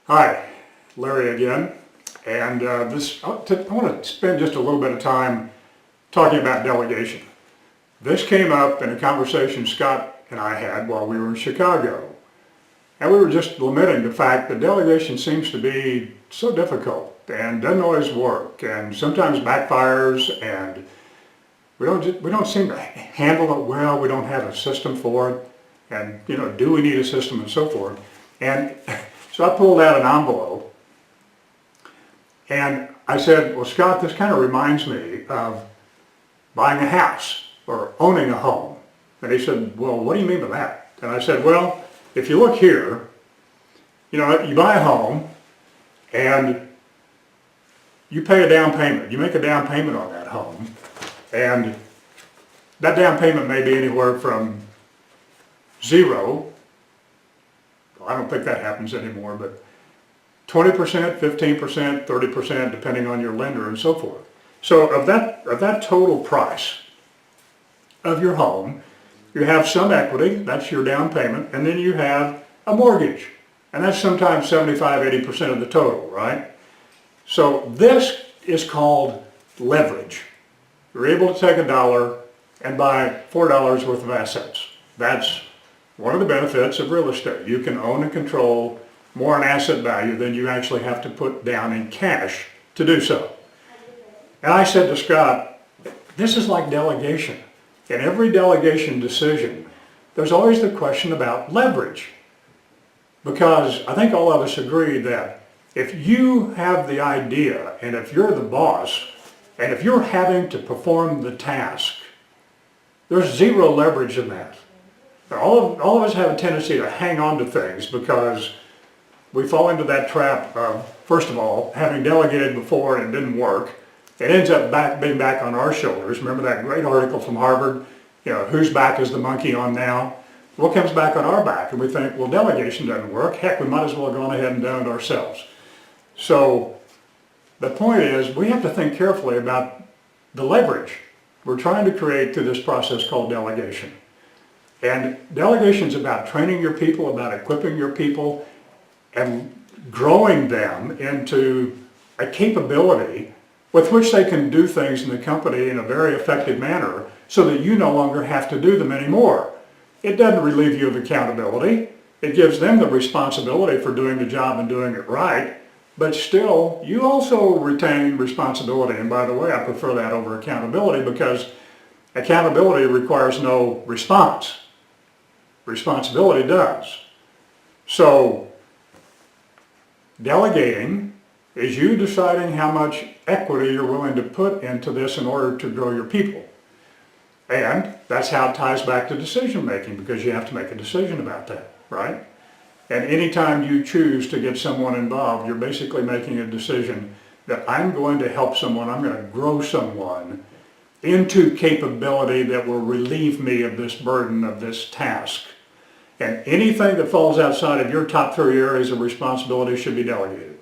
Hi, Larry again, and I want to spend just a little bit of time talking about delegation. This came up in a conversation Scott and I had while we were in Chicago, and we were just lamenting the fact that delegation seems to be so difficult and doesn't always work, and sometimes backfires, and we don't seem to handle it well. We don't have a system for it, and do we need a system and so forth. And so I pulled out an envelope and I said, well, Scott, this kind of reminds me of buying a house or owning a home. And he said, well, what do you mean by that? And I said, well, if you look here, you buy a home and you pay a down payment. You make a down payment on that home, and that down payment may be anywhere from 0, I don't think that happens anymore, but 20%, 15%, 30%, depending on your lender and so forth. So of that total price of your home, you have some equity, that's your down payment, and then you have a mortgage. And that's sometimes 75, 80% of the total, right? So this is called leverage. You're able to take $1 and buy $4 worth of assets. That's one of the benefits of real estate. You can own and control more in asset value than you actually have to put down in cash to do so. And I said to Scott, this is like delegation. In every delegation decision, there's always the question about leverage. Because I think all of us agree that if you have the idea, and if you're the boss, and if you're having to perform the task, there's zero leverage in that. All of us have a tendency to hang on to things because we fall into that trap of, first of all, having delegated before and it didn't work. It ends up being back on our shoulders. Remember that great article from Harvard, whose back is the monkey on now? What comes back on our back? And we think, well, delegation doesn't work. Heck, we might as well have gone ahead and done it ourselves. So the point is, we have to think carefully about the leverage we're trying to create through this process called delegation. And delegation is about training your people, about equipping your people, and growing them into a capability with which they can do things in the company in a very effective manner so that you no longer have to do them anymore. It doesn't relieve you of accountability. It gives them the responsibility for doing the job and doing it right, but still, you also retain responsibility. And by the way, I prefer that over accountability because accountability requires no response. Responsibility does. So, delegating is you deciding how much equity you're willing to put into this in order to grow your people. And that's how it ties back to decision making, because you have to make a decision about that, right? And anytime you choose to get someone involved, you're basically making a decision that I'm going to help someone, I'm going to grow someone into capability that will relieve me of this burden of this task. And anything that falls outside of your top 3 areas of responsibility should be delegated.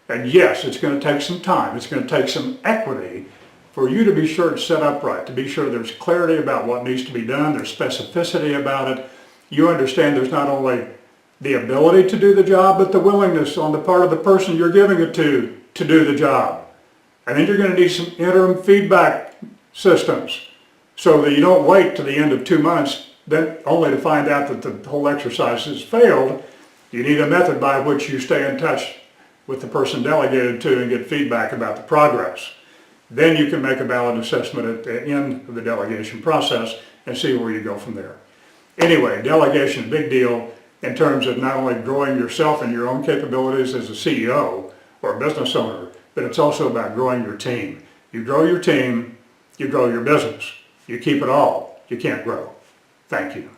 And yes, it's going to take some time. It's going to take some equity for you to be sure it's set up right, to be sure there's clarity about what needs to be done, there's specificity about it. You understand there's not only the ability to do the job, but the willingness on the part of the person you're giving it to do the job. And then you're going to need some interim feedback systems so that you don't wait to the end of 2 months then only to find out that the whole exercise has failed. You need a method by which you stay in touch with the person delegated to and get feedback about the progress. Then you can make a valid assessment at the end of the delegation process and see where you go from there. Anyway, delegation is a big deal in terms of not only growing yourself and your own capabilities as a CEO or a business owner, but it's also about growing your team. You grow your team, you grow your business. You keep it all, you can't grow. Thank you.